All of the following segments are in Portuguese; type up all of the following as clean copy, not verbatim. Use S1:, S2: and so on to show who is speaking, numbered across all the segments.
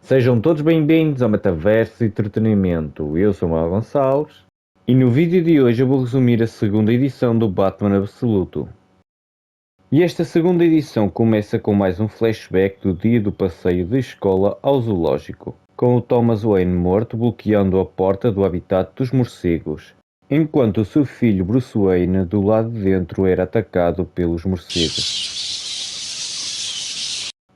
S1: Sejam todos bem-vindos ao Metaverso Entretenimento. Eu sou o Manuel Gonçalves e no vídeo de hoje eu vou resumir a segunda edição do Batman Absoluto. E esta segunda edição começa com mais um flashback do dia do passeio de escola ao zoológico, com o Thomas Wayne morto bloqueando a porta do habitat dos morcegos, enquanto o seu filho Bruce Wayne do lado de dentro era atacado pelos morcegos.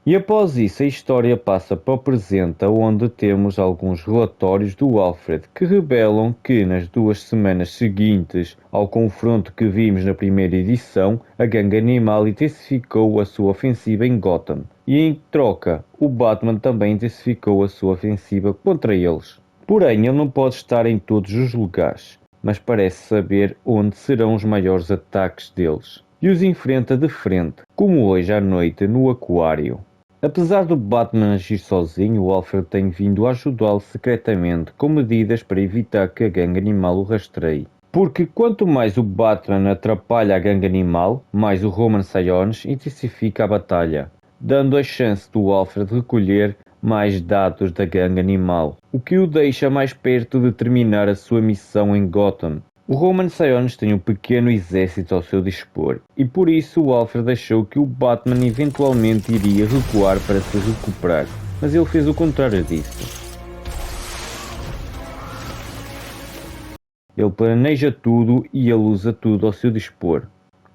S1: E após isso a história passa para o presente, onde temos alguns relatórios do Alfred que revelam que nas 2 semanas seguintes ao confronto que vimos na primeira edição, a gangue animal intensificou a sua ofensiva em Gotham. E em troca, o Batman também intensificou a sua ofensiva contra eles. Porém, ele não pode estar em todos os lugares, mas parece saber onde serão os maiores ataques deles. E os enfrenta de frente, como hoje à noite no aquário. Apesar do Batman agir sozinho, o Alfred tem vindo a ajudá-lo secretamente com medidas para evitar que a gangue animal o rastreie. Porque quanto mais o Batman atrapalha a gangue animal, mais o Roman Sionis intensifica a batalha, dando a chance do Alfred recolher mais dados da gangue animal, o que o deixa mais perto de terminar a sua missão em Gotham. O Roman Sionis tem um pequeno exército ao seu dispor, e por isso o Alfred achou que o Batman eventualmente iria recuar para se recuperar, mas ele fez o contrário disso. Ele planeja tudo e ele usa tudo ao seu dispor.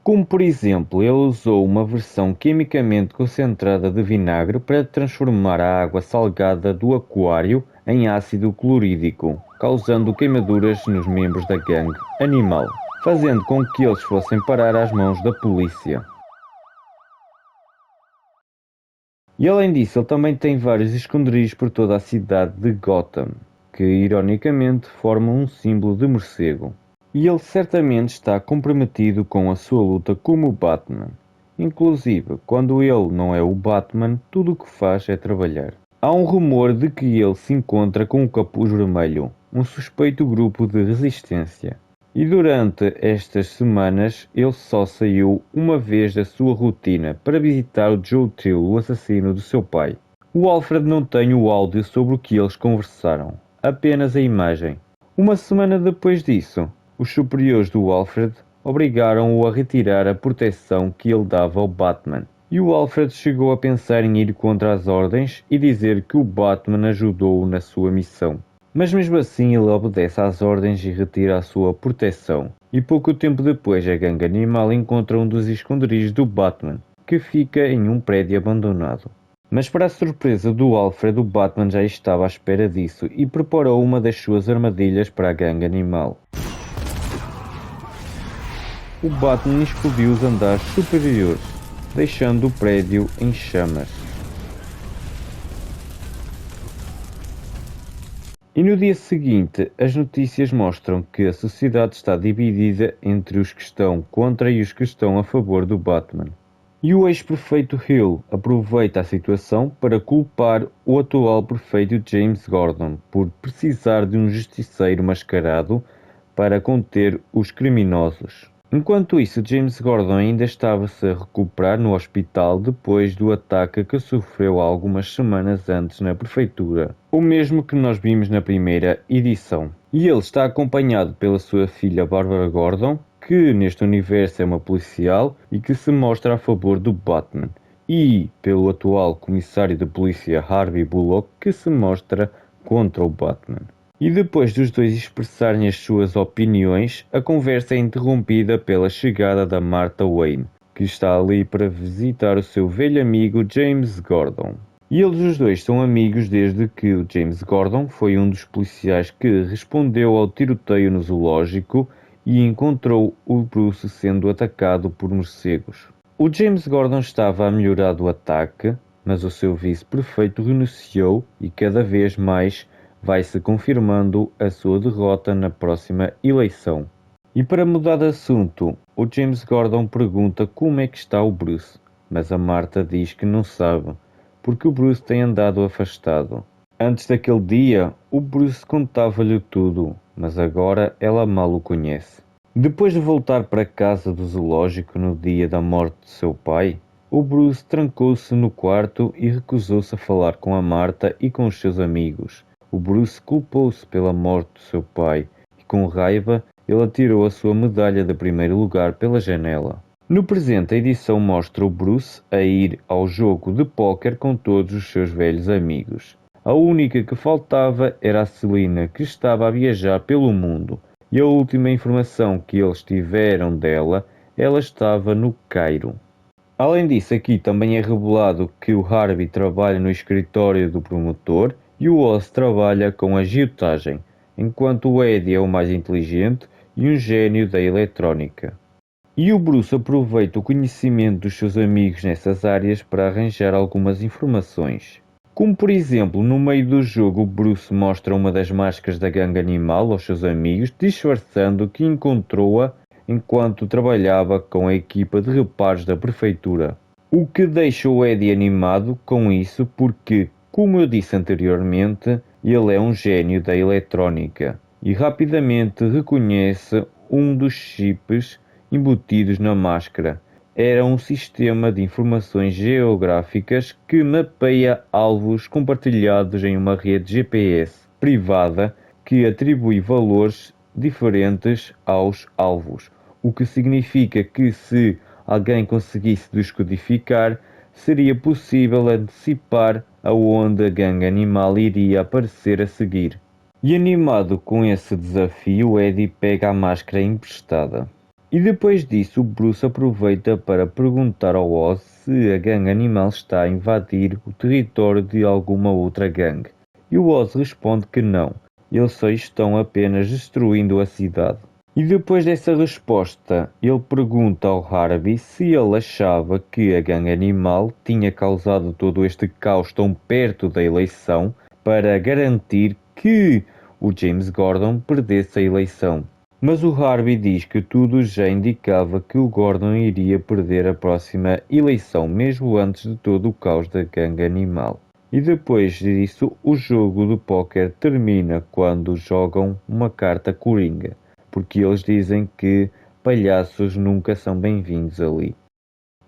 S1: Como por exemplo, ele usou uma versão quimicamente concentrada de vinagre para transformar a água salgada do aquário em ácido clorídrico, causando queimaduras nos membros da gangue animal, fazendo com que eles fossem parar às mãos da polícia. E além disso, ele também tem vários esconderijos por toda a cidade de Gotham, que ironicamente formam um símbolo de morcego. E ele certamente está comprometido com a sua luta como Batman. Inclusive, quando ele não é o Batman, tudo o que faz é trabalhar. Há um rumor de que ele se encontra com o Capuz Vermelho, um suspeito grupo de resistência. E durante estas semanas, ele só saiu uma vez da sua rotina para visitar o Joe Trill, o assassino do seu pai. O Alfred não tem o áudio sobre o que eles conversaram, apenas a imagem. Uma semana depois disso, os superiores do Alfred obrigaram-o a retirar a proteção que ele dava ao Batman. E o Alfred chegou a pensar em ir contra as ordens e dizer que o Batman ajudou-o na sua missão. Mas mesmo assim ele obedece às ordens e retira a sua proteção. E pouco tempo depois a gangue animal encontra um dos esconderijos do Batman, que fica em um prédio abandonado. Mas para a surpresa do Alfred, o Batman já estava à espera disso e preparou uma das suas armadilhas para a gangue animal. O Batman explodiu os andares superiores, deixando o prédio em chamas. E no dia seguinte, as notícias mostram que a sociedade está dividida entre os que estão contra e os que estão a favor do Batman. E o ex-prefeito Hill aproveita a situação para culpar o atual prefeito James Gordon por precisar de um justiceiro mascarado para conter os criminosos. Enquanto isso, James Gordon ainda estava-se a recuperar no hospital depois do ataque que sofreu há algumas semanas antes na prefeitura, o mesmo que nós vimos na primeira edição. E ele está acompanhado pela sua filha Barbara Gordon, que neste universo é uma policial e que se mostra a favor do Batman, e pelo atual comissário de polícia Harvey Bullock, que se mostra contra o Batman. E depois dos dois expressarem as suas opiniões, a conversa é interrompida pela chegada da Martha Wayne, que está ali para visitar o seu velho amigo James Gordon. E eles os dois são amigos desde que o James Gordon foi um dos policiais que respondeu ao tiroteio no zoológico e encontrou o Bruce sendo atacado por morcegos. O James Gordon estava a melhorar do ataque, mas o seu vice-prefeito renunciou e cada vez mais vai-se confirmando a sua derrota na próxima eleição. E para mudar de assunto, o James Gordon pergunta como é que está o Bruce, mas a Martha diz que não sabe, porque o Bruce tem andado afastado. Antes daquele dia, o Bruce contava-lhe tudo, mas agora ela mal o conhece. Depois de voltar para casa do zoológico no dia da morte de seu pai, O Bruce trancou-se no quarto e recusou-se a falar com a Marta e com os seus amigos. O Bruce culpou-se pela morte do seu pai e, com raiva, ele atirou a sua medalha de primeiro lugar pela janela. No presente, a edição mostra o Bruce a ir ao jogo de póquer com todos os seus velhos amigos. A única que faltava era a Selina, que estava a viajar pelo mundo, e a última informação que eles tiveram dela, ela estava no Cairo. Além disso, aqui também é revelado que o Harvey trabalha no escritório do promotor e o Oz trabalha com a agiotagem, enquanto o Eddie é o mais inteligente e um gênio da eletrónica. E o Bruce aproveita o conhecimento dos seus amigos nessas áreas para arranjar algumas informações. Como por exemplo, no meio do jogo, o Bruce mostra uma das máscaras da gangue animal aos seus amigos, disfarçando que encontrou-a enquanto trabalhava com a equipa de reparos da prefeitura. O que deixa o Eddie animado com isso porque, como eu disse anteriormente, ele é um gênio da eletrónica e rapidamente reconhece um dos chips embutidos na máscara. Era um sistema de informações geográficas que mapeia alvos compartilhados em uma rede GPS privada que atribui valores diferentes aos alvos, o que significa que se alguém conseguisse descodificar, seria possível antecipar aonde a gangue animal iria aparecer a seguir. E animado com esse desafio, Eddie pega a máscara emprestada. E depois disso, o Bruce aproveita para perguntar ao Oz se a gangue animal está a invadir o território de alguma outra gangue. E o Oz responde que não, eles só estão apenas destruindo a cidade. E depois dessa resposta, ele pergunta ao Harvey se ele achava que a gangue animal tinha causado todo este caos tão perto da eleição para garantir que o James Gordon perdesse a eleição. Mas o Harvey diz que tudo já indicava que o Gordon iria perder a próxima eleição, mesmo antes de todo o caos da gangue animal. E depois disso, o jogo de póquer termina quando jogam uma carta coringa, porque eles dizem que palhaços nunca são bem-vindos ali.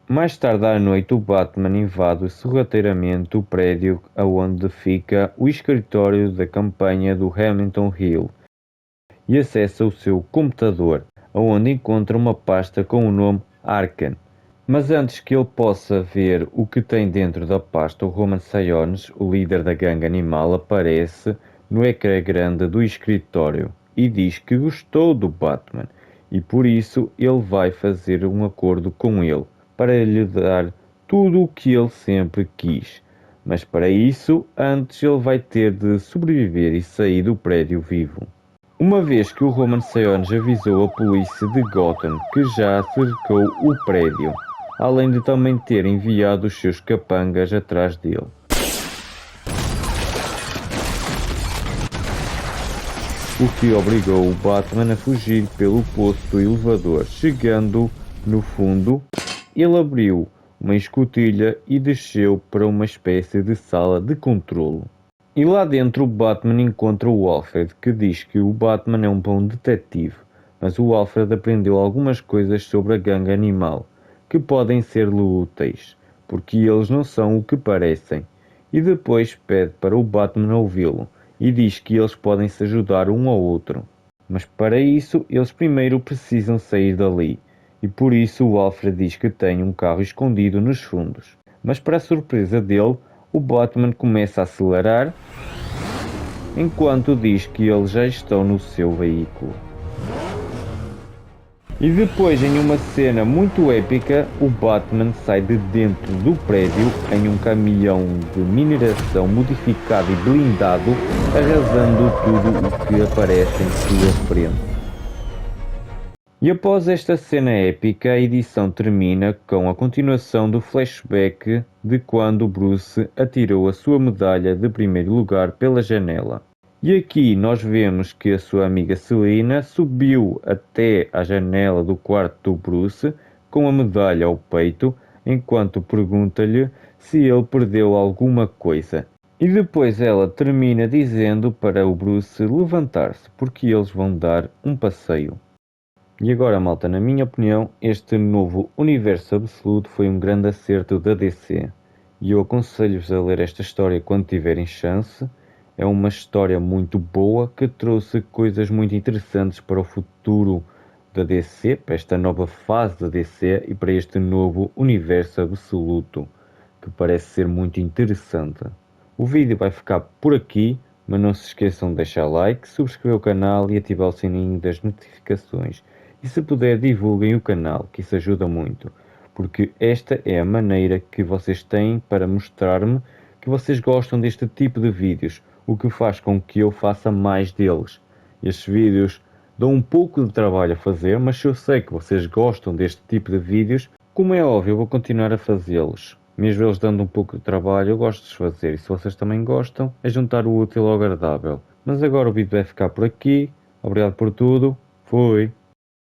S1: Mais tarde à noite, o Batman invade sorrateiramente o prédio onde fica o escritório da campanha do Hamilton Hill e acessa o seu computador, onde encontra uma pasta com o nome Arkham. Mas antes que ele possa ver o que tem dentro da pasta, o Roman Sionis, o líder da gangue animal, aparece no ecrã grande do escritório e diz que gostou do Batman e por isso ele vai fazer um acordo com ele para lhe dar tudo o que ele sempre quis. Mas para isso, antes ele vai ter de sobreviver e sair do prédio vivo. Uma vez que o Roman Sionis avisou a polícia de Gotham que já cercou o prédio, além de também ter enviado os seus capangas atrás dele. O que obrigou o Batman a fugir pelo poço do elevador. Chegando no fundo, ele abriu uma escotilha e desceu para uma espécie de sala de controlo. E lá dentro o Batman encontra o Alfred, que diz que o Batman é um bom detetive, mas o Alfred aprendeu algumas coisas sobre a gangue animal, que podem ser úteis, porque eles não são o que parecem, e depois pede para o Batman ouvi-lo, e diz que eles podem se ajudar um ao outro. Mas para isso, eles primeiro precisam sair dali, e por isso o Alfred diz que tem um carro escondido nos fundos. Mas para a surpresa dele, o Batman começa a acelerar, enquanto diz que eles já estão no seu veículo. E depois, em uma cena muito épica, o Batman sai de dentro do prédio em um caminhão de mineração modificado e blindado, arrasando tudo o que aparece em sua frente. E após esta cena épica, a edição termina com a continuação do flashback de quando Bruce atirou a sua medalha de primeiro lugar pela janela. E aqui nós vemos que a sua amiga Selina subiu até a janela do quarto do Bruce com a medalha ao peito, enquanto pergunta-lhe se ele perdeu alguma coisa. E depois ela termina dizendo para o Bruce levantar-se, porque eles vão dar um passeio. E agora, malta, na minha opinião, este novo Universo Absoluto foi um grande acerto da DC. E eu aconselho-vos a ler esta história quando tiverem chance. É uma história muito boa que trouxe coisas muito interessantes para o futuro da DC, para esta nova fase da DC e para este novo Universo Absoluto, que parece ser muito interessante. O vídeo vai ficar por aqui, mas não se esqueçam de deixar like, subscrever o canal e ativar o sininho das notificações. E se puder, divulguem o canal, que isso ajuda muito, porque esta é a maneira que vocês têm para mostrar-me que vocês gostam deste tipo de vídeos, o que faz com que eu faça mais deles. Estes vídeos dão um pouco de trabalho a fazer, mas se eu sei que vocês gostam deste tipo de vídeos, como é óbvio, eu vou continuar a fazê-los. Mesmo eles dando um pouco de trabalho, eu gosto de os fazer. E se vocês também gostam, é juntar o útil ao agradável. Mas agora o vídeo vai ficar por aqui. Obrigado por tudo. Fui.